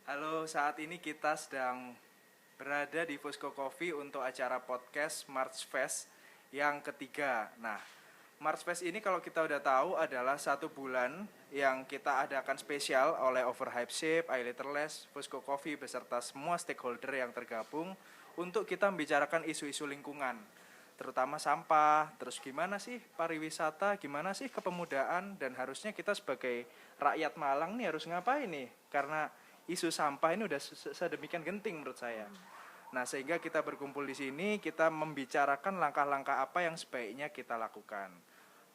Halo, saat ini kita sedang berada di Fusco Coffee untuk acara podcast March Fest yang ketiga. Nah, March Fest ini kalau kita udah tahu adalah 1 bulan yang kita adakan spesial oleh Overhype Shape, iLitterless, Fusco Coffee beserta semua stakeholder yang tergabung untuk kita membicarakan isu-isu lingkungan, terutama sampah, terus gimana sih pariwisata, gimana sih kepemudaan, dan harusnya kita sebagai rakyat Malang nih harus ngapain nih, karena isu sampah ini udah sedemikian genting menurut saya. Nah, sehingga kita berkumpul di sini, kita membicarakan langkah-langkah apa yang sebaiknya kita lakukan.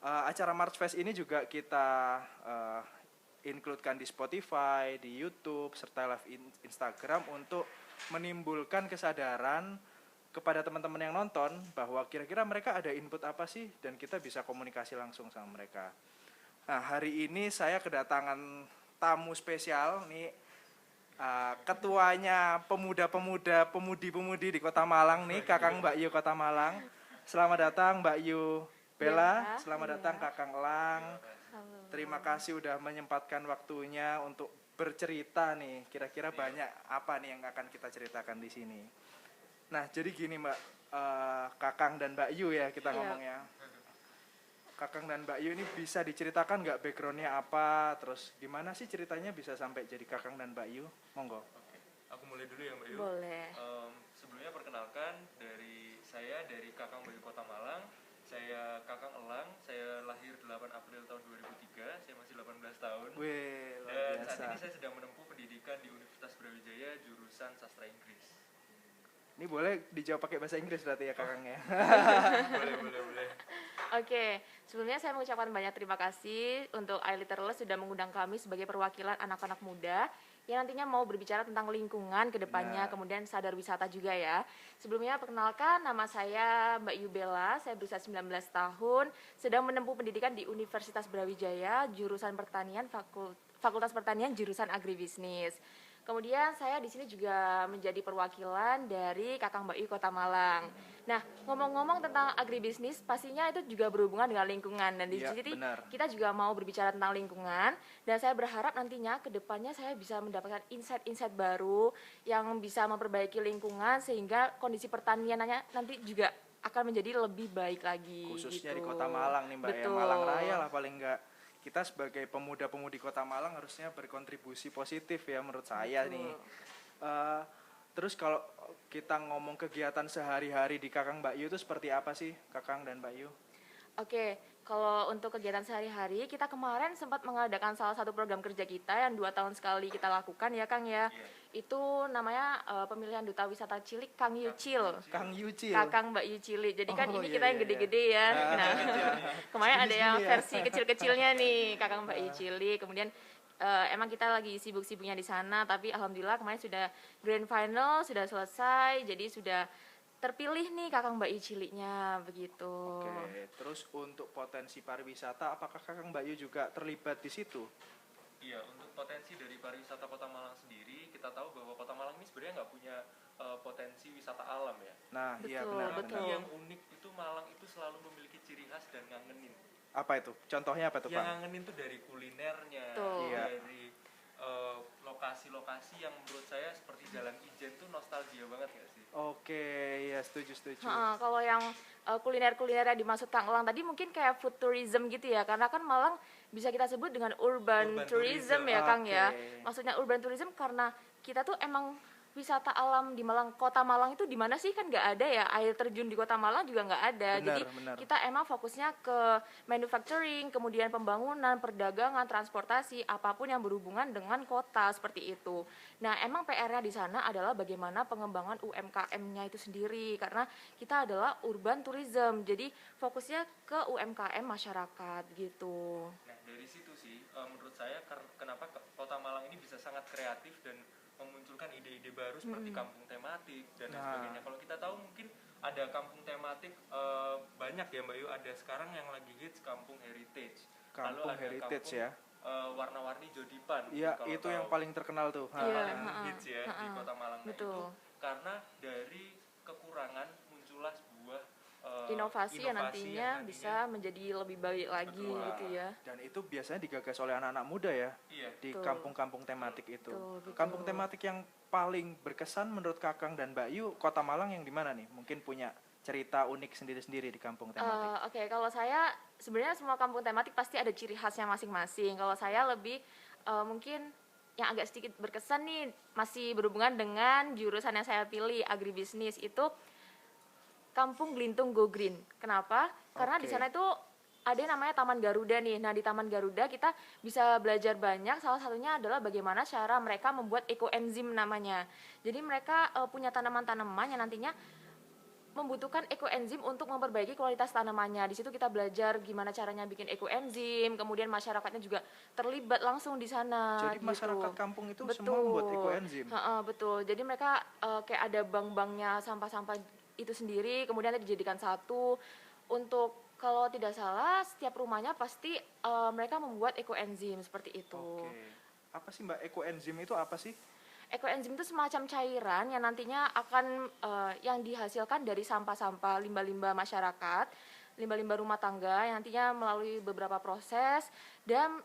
Acara March Fest ini juga kita includekan di Spotify, di YouTube, serta live Instagram untuk menimbulkan kesadaran kepada teman-teman yang nonton bahwa kira-kira mereka ada input apa sih dan kita bisa komunikasi langsung sama mereka. Nah, hari ini saya kedatangan tamu spesial nih, ketuanya pemuda-pemuda, pemudi-pemudi di Kota Malang nih, Kakang Mbak Yu Kota Malang. Selamat datang Mbak Yu Bella, selamat datang Kakang Elang. Terima kasih udah menyempatkan waktunya untuk bercerita nih. Kira-kira banyak apa nih yang akan kita ceritakan di sini. Nah, jadi gini Mbak, Kakang dan Mbak Yu ya kita ngomongnya. Kakang dan Mbak Yu ini bisa diceritakan nggak backgroundnya apa, terus gimana sih ceritanya bisa sampai jadi Kakang dan Mbak Yu? Monggo. Oke, aku mulai dulu ya Mbak Yu. Boleh. Sebelumnya perkenalkan dari Kakang Mbak Yu Kota Malang. Saya Kakang Elang, saya lahir 8 April tahun 2003, saya masih 18 tahun. Wih, luar Dan biasa. saat ini saya sedang menempuh pendidikan di Universitas Brawijaya jurusan Sastra Inggris. Ini boleh dijawab pakai bahasa Inggris berarti ya Kakang ya? Boleh. Oke, sebelumnya saya mengucapkan banyak terima kasih untuk iLitterless sudah mengundang kami sebagai perwakilan anak-anak muda yang nantinya mau berbicara tentang lingkungan ke depannya, kemudian sadar wisata juga ya. Sebelumnya perkenalkan, nama saya Mbak Yu Bella, saya berusia 19 tahun, sedang menempuh pendidikan di Universitas Brawijaya, jurusan pertanian, Fakultas Pertanian, jurusan agribisnis. Kemudian saya di sini juga menjadi perwakilan dari Kakang Mbak Yu Kota Malang. Nah, ngomong-ngomong tentang agribisnis, pastinya itu juga berhubungan dengan lingkungan. Dan di sini kita juga mau berbicara tentang lingkungan. Dan saya berharap nantinya ke depannya saya bisa mendapatkan insight-insight baru yang bisa memperbaiki lingkungan sehingga kondisi pertaniannya nanti juga akan menjadi lebih baik lagi. Khususnya gitu. di Kota Malang nih Mbak. Betul. Ya, Malang Raya lah paling enggak. Kita sebagai pemuda-pemudi Kota Malang harusnya berkontribusi positif ya menurut saya. Betul. Nih. Terus kalau kita ngomong kegiatan sehari-hari di Kakang Mbak Yu itu seperti apa sih Kakang dan Mbak Yu? Oke, kalau untuk kegiatan sehari-hari, kita kemarin sempat mengadakan salah satu program kerja kita yang 2 tahun sekali kita lakukan ya Kang ya. Itu namanya pemilihan Duta Wisata Cilik Kang Yucil. Kang Yucil. Kakang Mbak Yu Cilik. Jadi kan ini kita yang gede-gede ya. Nah, kemarin ada yang versi kecil-kecilnya nih, Kakang Mbak Yu Cilik. Kemudian emang kita lagi sibuk-sibuknya di sana, tapi alhamdulillah kemarin sudah grand final, sudah selesai. Jadi sudah terpilih nih Kakang Mbak Yu Ciliknya begitu. Oke, terus untuk potensi pariwisata, apakah Kakang Mbak Yu juga terlibat di situ? Iya, untuk potensi dari pariwisata Kota Malang sendiri, kita tahu bahwa Kota Malang ini sebenarnya nggak punya potensi wisata alam ya. Nah, betul, iya benar. Betul. Yang unik itu Malang itu selalu memiliki ciri khas dan ngangenin. Apa itu? Contohnya apa tuh Pak? Yang ngangenin tuh dari kulinernya, dari lokasi-lokasi yang menurut saya seperti Jalan Ijen tuh nostalgia banget nggak sih? Oke, ya setuju. Kalau yang kuliner-kuliner yang dimaksud Kang Elang tadi mungkin kayak food tourism gitu ya, karena kan Malang bisa kita sebut dengan urban tourism ya Kang ya. Maksudnya urban tourism karena kita tuh emang wisata alam di Malang, Kota Malang itu di mana sih, kan nggak ada ya, air terjun di Kota Malang juga nggak ada. Jadi kita emang fokusnya ke manufacturing, kemudian pembangunan, perdagangan, transportasi, apapun yang berhubungan dengan kota seperti itu. Nah, emang PR-nya di sana adalah bagaimana pengembangan UMKM-nya itu sendiri, karena kita adalah urban tourism, jadi fokusnya ke UMKM masyarakat gitu. Nah, dari situ sih menurut saya kenapa Kota Malang ini bisa sangat kreatif dan memunculkan ide-ide baru seperti kampung tematik dan lain sebagainya. Kalau kita tahu mungkin ada kampung tematik banyak ya Mbak Yu, ada sekarang yang lagi hits kampung heritage. Kampung lalu ada heritage kampung, ya. Warna-warni Jodipan. Iya, itu yang paling terkenal tuh. Paling hits ya di Kota Malang. Betul. Itu karena dari kekurangan muncullah sebuah inovasi yang nantinya yang bisa menjadi lebih baik lagi Betul. gitu ya. Dan itu biasanya digagas oleh anak-anak muda ya Iya. di Betul. kampung-kampung tematik itu. Betul. Kampung tematik yang paling berkesan menurut Kakang dan Mbak Yu, Kota Malang yang di mana nih? Mungkin punya cerita unik sendiri-sendiri di kampung tematik. Oke, kalau saya sebenarnya semua kampung tematik pasti ada ciri khasnya masing-masing. Kalau saya lebih mungkin yang agak sedikit berkesan nih masih berhubungan dengan jurusan yang saya pilih agribisnis itu Kampung Glintung Go Green. Kenapa? Karena di Oke. sana itu ada yang namanya Taman Garuda nih. Nah, di Taman Garuda kita bisa belajar banyak. Salah satunya adalah bagaimana cara mereka membuat ekoenzim namanya. Jadi mereka punya tanaman-tanaman yang nantinya membutuhkan ekoenzim untuk memperbaiki kualitas tanamannya. Di situ kita belajar gimana caranya bikin ekoenzim, kemudian masyarakatnya juga terlibat langsung di sana. Jadi gitu. masyarakat kampung itu Betul. semua membuat ekoenzim. Betul. Jadi mereka kayak ada bank-banknya sampah-sampah itu sendiri, kemudian nanti dijadikan satu. Untuk kalau tidak salah setiap rumahnya pasti mereka membuat ekoenzim seperti itu. Oke. Apa sih Mbak ekoenzim itu apa sih? Ekoenzim itu semacam cairan yang nantinya akan yang dihasilkan dari sampah-sampah limbah-limbah masyarakat, limbah-limbah rumah tangga yang nantinya melalui beberapa proses, dan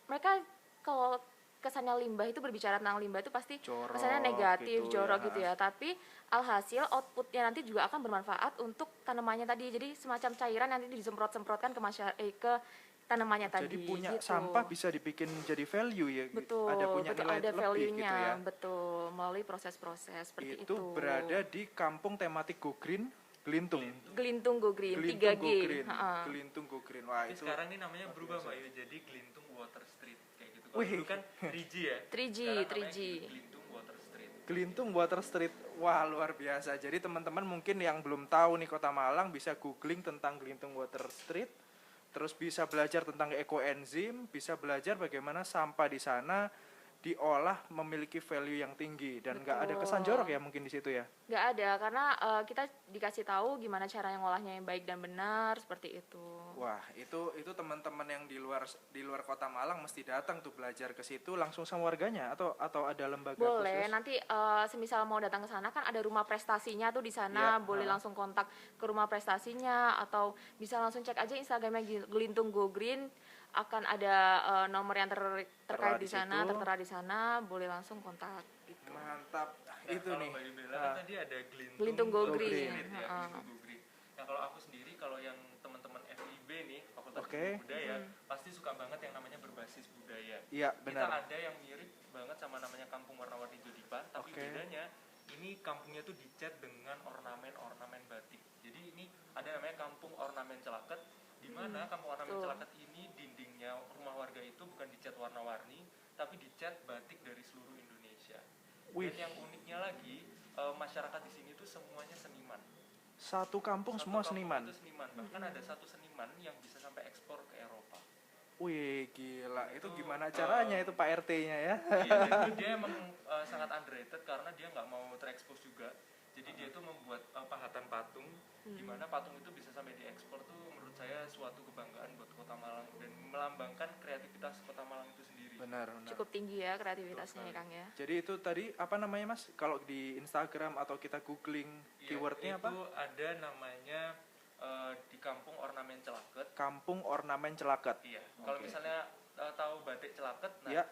mereka kalau kesannya limbah itu berbicara tentang limbah itu pasti Jorok kesannya negatif, gitu jorok ya. gitu ya. Tapi alhasil outputnya nanti juga akan bermanfaat untuk tanamannya tadi. Jadi semacam cairan nanti disemprot-semprotkan ke tanamannya tadi. Jadi punya gitu. sampah bisa dibikin jadi value ya. Betul, Ada punya betul, nilai ada lebih value-nya, gitu ya. betul, melalui proses-proses seperti itu. Itu berada di kampung tematik Go Green, Glintung. Gelintung Go Green, Glintung 3G. Go Green. Ha-ha. Glintung Go Green. Wah, Tapi itu sekarang ini namanya luar berubah biasa. Mbak Yu, jadi Glintung Water Street kayak gitu. Kalau Wih. dulu kan 3G ya. 3G, Sekarang namanya 3G. Glintung Water Street. Glintung Water Street. Wah, luar biasa. Jadi teman-teman mungkin yang belum tahu nih Kota Malang bisa googling tentang Glintung Water Street. Terus bisa belajar tentang ekoenzim, bisa belajar bagaimana sampah di sana diolah memiliki value yang tinggi dan nggak ada kesan jorok ya mungkin di situ ya. Nggak ada, karena kita dikasih tahu gimana cara yang ngolahnya yang baik dan benar, seperti itu. Wah, itu teman-teman yang di luar Kota Malang mesti datang tuh belajar ke situ langsung sama warganya atau ada lembaga Boleh, khusus? nanti semisal mau datang ke sana kan ada rumah prestasinya tuh di sana, Ya, boleh ha. langsung kontak ke rumah prestasinya atau bisa langsung cek aja Instagramnya Gelintung Go Green, akan ada nomor yang terkait Tertera di di sana, situ. tertera di sana, boleh langsung kontak. Gitu. Mantap. Nah, Itu kalau nih. Mbak Yu bilang kan Ah. tadi ada Glintung, Glintung Go Green. Street ya, Ha-ha. Glintung Go Green. Nah, kalau aku sendiri kalau yang teman-teman FIB nih, Fakultas Oke. Ilmu Budaya, pasti suka banget yang namanya berbasis budaya. Iya, Kita benar. ada yang mirip banget sama namanya Kampung Warna-Warni Jodipan, tapi Oke. bedanya ini kampungnya tuh dicat dengan ornamen-ornamen batik. Jadi ini ada namanya Kampung Ornamen Celaket, di mana Kampung Ornamen betul. Celaket ini dindingnya rumah warga itu bukan dicat warna-warni, tapi dicat batik dari seluruh Indonesia. Wih. Dan yang uniknya lagi, masyarakat di sini tuh semuanya seniman. Satu kampung semua Satu kampung seniman. itu seniman. Bahkan ada satu seniman yang bisa sampai ekspor ke Eropa. Wih, gila. Itu Itu, gimana caranya itu Pak RT-nya ya? Iya, itu dia emang sangat underrated karena dia nggak mau terekspos juga. Jadi dia tuh membuat pahatan patung, di mana patung itu bisa sampai diekspor tuh menurut saya suatu kebanggaan buat Kota Malang dan melambangkan kreativitas Kota Malang itu sendiri. Benar, benar. Cukup tinggi ya kreativitasnya ya Betul Kang ya. Jadi itu tadi apa namanya Mas? Kalau di Instagram atau kita googling Iya, keywordnya apa? Itu ada namanya di Kampung Ornamen Celaket. Kampung Ornamen Celaket. Iya. Kalau Oke. misalnya tahu batik Celaket, nah Iya.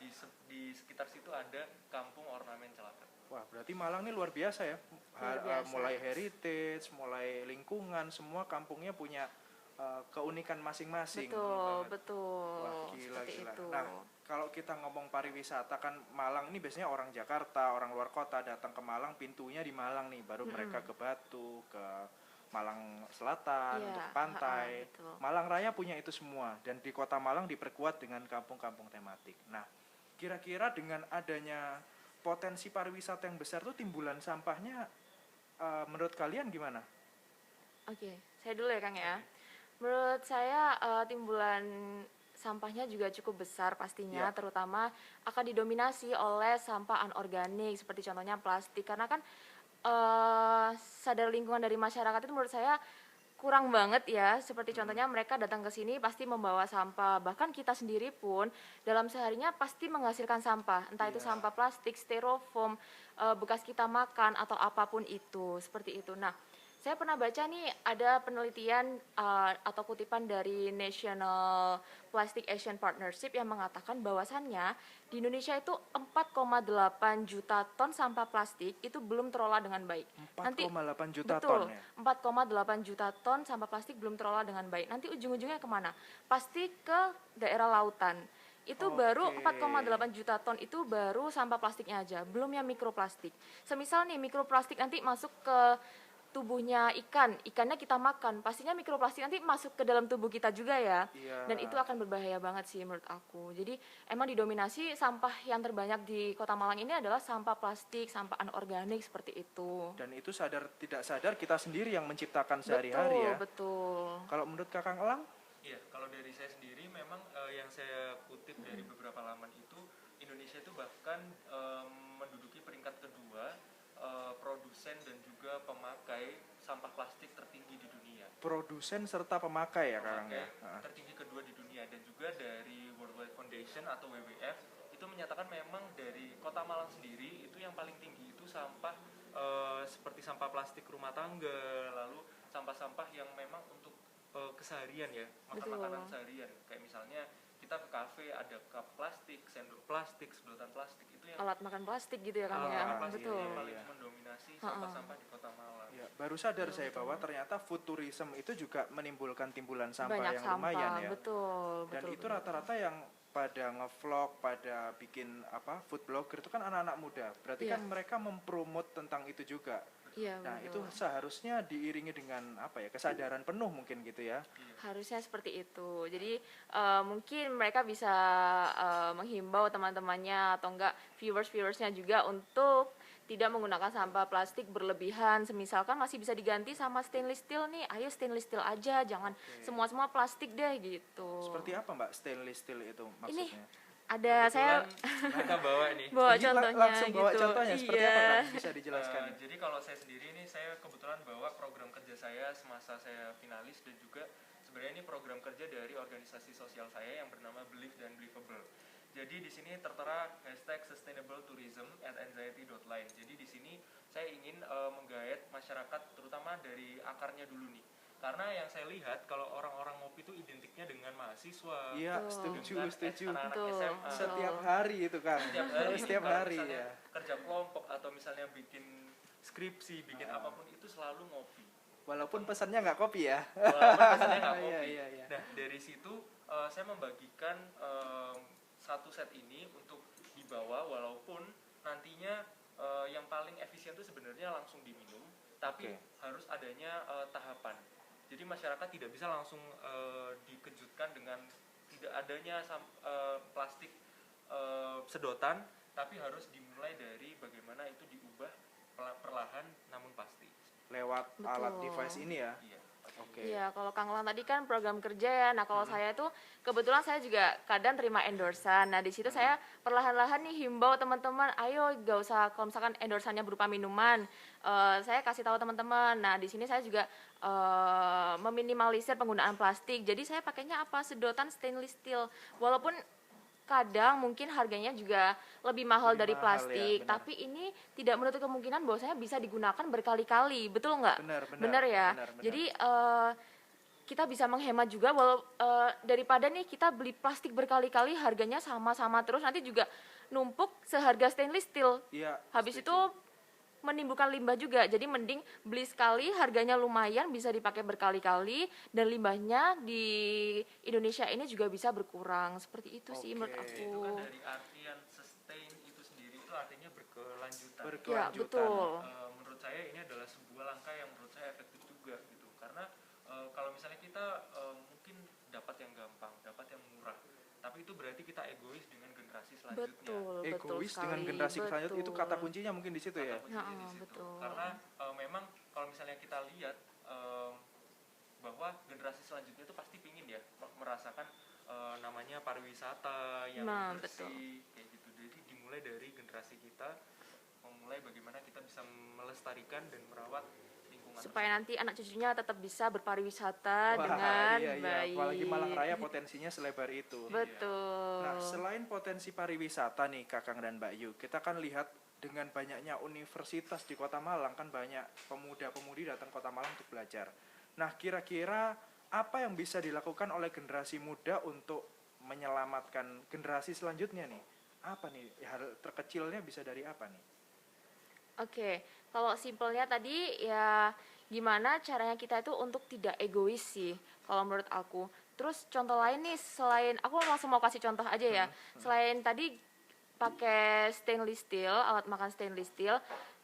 di sekitar situ ada Kampung Ornamen Celaket. Wah, berarti Malang ini luar biasa ya. Luar biasa. Mulai heritage, mulai lingkungan, semua kampungnya punya keunikan masing-masing. Betul, banget. betul. Wah, gila, Seperti gila. itu. Nah, kalau kita ngomong pariwisata kan Malang ini biasanya orang Jakarta, orang luar kota datang ke Malang, pintunya di Malang nih, baru mereka ke Batu, ke Malang Selatan, Iya, untuk pantai. betul. Malang Raya punya itu semua dan di Kota Malang diperkuat dengan kampung-kampung tematik. Nah, kira-kira dengan adanya potensi pariwisata yang besar tuh timbulan sampahnya menurut kalian gimana? Oke, saya dulu ya Kang ya. Menurut saya timbulan sampahnya juga cukup besar pastinya, Ya. terutama akan didominasi oleh sampah anorganik seperti contohnya plastik, karena kan sadar lingkungan dari masyarakat itu menurut saya kurang banget ya. Seperti contohnya mereka datang ke sini pasti membawa sampah, bahkan kita sendiri pun dalam seharinya pasti menghasilkan sampah, entah itu Iya. sampah plastik, styrofoam, bekas kita makan atau apapun itu, seperti itu. Nah, Saya pernah baca nih ada penelitian atau kutipan dari National Plastic Action Partnership yang mengatakan bahwasannya di Indonesia itu 4,8 juta ton sampah plastik itu belum terolah dengan baik. 4,8 juta betul, ton ya. 4,8 juta ton sampah plastik belum terolah dengan baik. Nanti ujung-ujungnya kemana? Pasti ke daerah lautan. Itu baru 4,8 juta ton itu baru sampah plastiknya aja, belum yang mikroplastik. Semisal nih mikroplastik nanti masuk ke tubuhnya ikannya kita makan, pastinya mikroplastik nanti masuk ke dalam tubuh kita juga ya. Iya. Dan itu akan berbahaya banget sih menurut aku. Jadi emang didominasi sampah yang terbanyak di Kota Malang ini adalah sampah plastik, sampah anorganik seperti itu. Dan itu sadar tidak sadar kita sendiri yang menciptakan sehari-hari ya. Betul. Kalau menurut Kakang Elang? Iya, kalau dari saya sendiri memang yang saya kutip dari beberapa laman itu, Indonesia itu bahkan menduduki peringkat kedua produsen dan juga pemakai sampah plastik tertinggi di dunia. Produsen serta pemakai ya Kakang ya. Tertinggi kedua di dunia, dan juga dari World Wide Foundation atau WWF itu menyatakan memang dari Kota Malang sendiri itu yang paling tinggi itu sampah seperti sampah plastik rumah tangga, lalu sampah-sampah yang memang untuk keseharian ya, makanan seharian, kayak misalnya kita ke kafe ada cup plastik, sendok plastik, sedotan plastik, itu yang Alat makan plastik gitu ya Kang ya. plastik Betul. yang paling mendominasi sampah-sampah di Kota Malang. Ya, baru sadar saya bahwa ternyata food tourism itu juga menimbulkan timbulan sampah Banyak yang sampah, lumayan ya. betul. Dan betul, itu rata-rata yang pada ngevlog, pada bikin food blogger itu kan anak-anak muda. Berarti kan mereka mempromot tentang itu juga. Iya, Nah, betul. itu seharusnya diiringi dengan kesadaran penuh mungkin gitu ya. Harusnya seperti itu. Jadi mungkin mereka bisa menghimbau teman-temannya atau enggak viewersnya juga untuk tidak menggunakan sampah plastik berlebihan. Semisalkan masih bisa diganti sama stainless steel nih, ayo stainless steel aja, jangan semua plastik deh gitu. Seperti apa Mbak stainless steel itu maksudnya? Ini ada saya kita bawa nih. bawa Ini contohnya langsung bawa gitu. contohnya seperti apa Kak? Bisa dijelaskan? Jadi kalau saya sendiri ini, saya kebetulan bawa program kerja saya semasa saya finalis, dan juga sebenarnya ini program kerja dari organisasi sosial saya yang bernama Believe dan Believable. Jadi di sini tertera #sustainabletourism@anxiety.line. Jadi di sini saya ingin menggait masyarakat terutama dari akarnya dulu nih. Karena yang saya lihat kalau orang-orang ngopi itu identiknya dengan mahasiswa. Iya, setuju. Anak-anak Betul. SMA. Setiap hari itu kan. Setiap Kalau hari misalnya ya. kerja kelompok atau misalnya bikin skripsi, bikin apapun itu selalu ngopi. Walaupun pesannya nggak kopi ya. Walaupun pesannya nggak kopi. Iya. Nah, dari situ saya membagikan satu set ini untuk dibawa, walaupun nantinya yang paling efisien itu sebenarnya langsung diminum, tapi harus adanya tahapan. Jadi masyarakat tidak bisa langsung dikejutkan dengan tidak adanya plastik sedotan, tapi harus dimulai dari bagaimana itu diubah perlahan namun pasti. Lewat alat device ini ya. Iya. Oke. Iya, kalau Kang Lang tadi kan program kerja ya. Nah, kalau saya tuh kebetulan saya juga kadang terima endorsan. Nah, di situ saya perlahan-lahan nih himbau teman-teman, ayo gak usah kalau misalkan endorsannya berupa minuman, saya kasih tahu teman-teman. Nah, di sini saya juga meminimalisir penggunaan plastik. Jadi saya pakainya apa? Sedotan stainless steel. Walaupun kadang mungkin harganya juga lebih mahal dari mahal, plastik, ya, benar. tapi ini tidak menutup kemungkinan bahwasanya bisa digunakan berkali-kali, betul nggak? Benar ya. benar. Jadi kita bisa menghemat juga, daripada nih kita beli plastik berkali-kali harganya sama-sama terus, nanti juga numpuk seharga stainless steel. Iya. Habis setuju. itu menimbulkan limbah juga. Jadi mending beli sekali, harganya lumayan, bisa dipakai berkali-kali, dan limbahnya di Indonesia ini juga bisa berkurang. Seperti itu sih menurut aku. Itu kan dari artian sustain itu sendiri, itu artinya berkelanjutan. Ya, betul. Menurut saya ini adalah sebuah langkah yang menurut saya efektif juga gitu. Karena kalau misalnya kita mungkin dapat yang gampang, dapat yang murah, tapi itu berarti kita egois dengan generasi selanjutnya. Betul Egois sekali. dengan generasi selanjutnya, itu kata Betul. kuncinya mungkin di situ ya. Kuncinya di situ. Betul. Karena memang kalau misalnya kita lihat bahwa generasi selanjutnya itu pasti pingin ya merasakan namanya pariwisata yang bersih, kayak gitu. Jadi dimulai dari generasi kita, memulai bagaimana kita bisa melestarikan dan merawat lingkungan lingkungan supaya tersebut. nanti anak cucunya tetap bisa berpariwisata Wah, dengan iya, iya. baik. Apalagi Malang Raya potensinya selebar itu. Betul. Nah, selain potensi pariwisata nih Kakang dan Mbak Yu, kita kan lihat dengan banyaknya universitas di Kota Malang, kan banyak pemuda-pemudi datang Kota Malang untuk belajar. Nah, kira-kira apa yang bisa dilakukan oleh generasi muda untuk menyelamatkan generasi selanjutnya nih? Apa nih hal terkecilnya bisa dari apa nih? Oke, kalau simpelnya tadi ya gimana caranya kita itu untuk tidak egois sih kalau menurut aku. Terus contoh lain nih selain aku langsung mau kasih contoh aja ya. Selain tadi pakai stainless steel, alat makan stainless steel,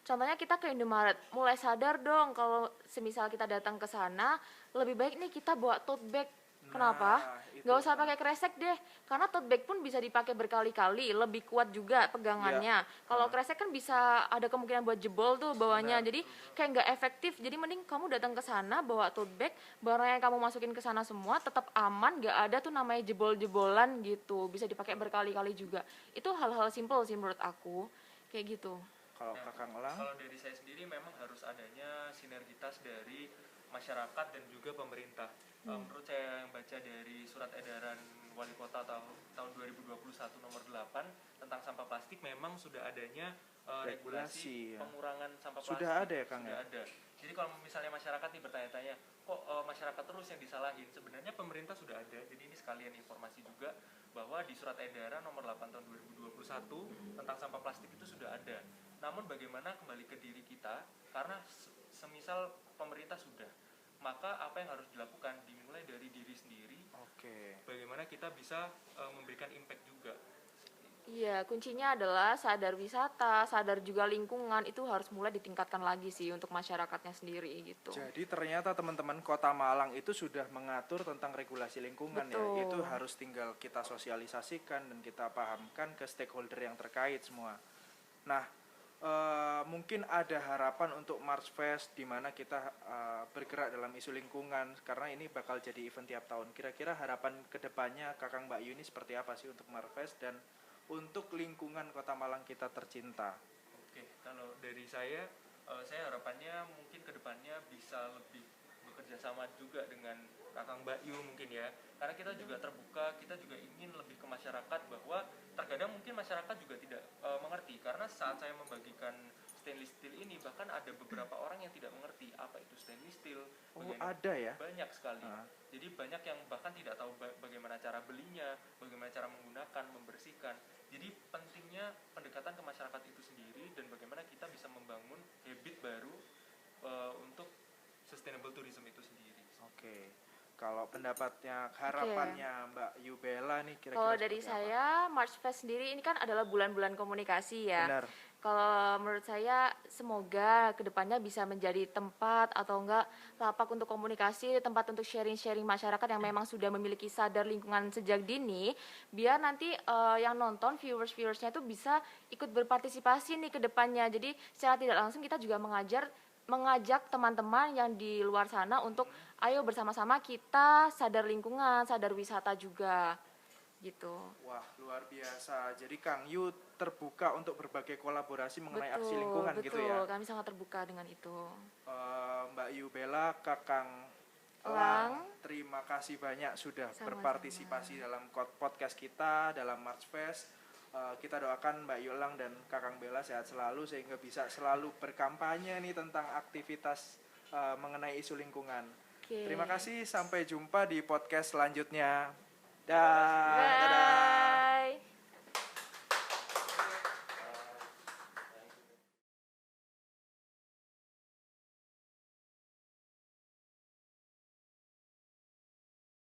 contohnya kita ke Indomaret, mulai sadar dong kalau semisal kita datang ke sana, lebih baik nih kita bawa tote bag. Kenapa? Itu. Nggak usah pakai kresek deh, karena tote bag pun bisa dipakai berkali-kali, lebih kuat juga pegangannya. Kalau kresek kan bisa ada kemungkinan buat jebol tuh bawahnya, Benar. jadi kayak nggak efektif. Jadi mending kamu datang ke sana bawa tote bag, barang yang kamu masukin ke sana semua tetap aman, nggak ada tuh namanya jebol-jebolan gitu, bisa dipakai berkali-kali juga. Itu hal-hal simple sih menurut aku, kayak gitu. Kalau Nah, Kakang Elang, kalau dari saya sendiri memang harus adanya sinergitas dari masyarakat dan juga pemerintah. Menurut saya yang baca dari surat edaran Wali Kota tahun 2021 nomor 8 tentang sampah plastik, memang sudah adanya Regulasi, regulasi ya. pengurangan sampah Sudah plastik. ada ya, Kang, Sudah ya? ada. Jadi kalau misalnya masyarakat nih bertanya-tanya, kok masyarakat terus yang disalahin? Sebenarnya pemerintah sudah ada. Jadi ini sekalian informasi juga bahwa di surat edaran nomor 8 tahun 2021 tentang sampah plastik itu sudah ada. Namun bagaimana kembali ke diri kita, karena semisal pemerintah sudah, maka apa yang harus dilakukan dimulai dari diri sendiri. oke. Bagaimana kita bisa memberikan impact juga. Iya, kuncinya adalah sadar wisata, sadar juga lingkungan, itu harus mulai ditingkatkan lagi sih untuk masyarakatnya sendiri gitu. Jadi ternyata teman-teman Kota Malang itu sudah mengatur tentang regulasi lingkungan. Betul. Ya. Itu harus tinggal kita sosialisasikan dan kita pahamkan ke stakeholder yang terkait semua. Nah, mungkin ada harapan untuk Mars Fest di mana kita bergerak dalam isu lingkungan karena ini bakal jadi event tiap tahun. Kira-kira harapan kedepannya Kakang Mbak Yuni seperti apa sih untuk Mars Fest dan untuk lingkungan Kota Malang kita tercinta? Oke, kalau dari saya harapannya mungkin kedepannya bisa lebih bekerja sama juga dengan Kakang Mbak Yu mungkin ya, karena kita juga terbuka, kita juga ingin lebih ke masyarakat, bahwa terkadang mungkin masyarakat juga tidak mengerti, karena saat saya membagikan stainless steel ini, bahkan ada beberapa orang yang tidak mengerti apa itu stainless steel. Oh, ada ya? Banyak sekali. Jadi banyak yang bahkan tidak tahu bagaimana cara belinya, bagaimana cara menggunakan, membersihkan. Jadi pentingnya pendekatan ke masyarakat itu sendiri dan bagaimana kita bisa membangun habit baru untuk sustainable tourism itu sendiri. Oke. Kalau pendapatnya, harapannya Mbak Yubela nih kira-kira Kalau dari seperti apa? saya, March Fest sendiri ini kan adalah bulan-bulan komunikasi ya. Benar. Kalau menurut saya semoga kedepannya bisa menjadi tempat atau enggak lapak untuk komunikasi, tempat untuk sharing-sharing masyarakat yang memang sudah memiliki sadar lingkungan sejak dini, biar nanti yang nonton viewers-viewersnya itu bisa ikut berpartisipasi nih kedepannya. Jadi secara tidak langsung kita juga mengajak teman-teman yang di luar sana untuk ayo bersama-sama kita sadar lingkungan, sadar wisata juga gitu. Wah, luar biasa. Jadi Kang Yu terbuka untuk berbagai kolaborasi mengenai aksi lingkungan betul, gitu ya. kami sangat terbuka dengan itu. Mbak Yubela, Kakang Elang, terima kasih banyak sudah Sama-sama. berpartisipasi dalam podcast kita dalam March Fest. Kita doakan Mbak Yulang dan Kakang Bella sehat selalu sehingga bisa selalu berkampanye nih tentang aktivitas mengenai isu lingkungan. Oke. Terima kasih, sampai jumpa di podcast selanjutnya. Bye. Dadah.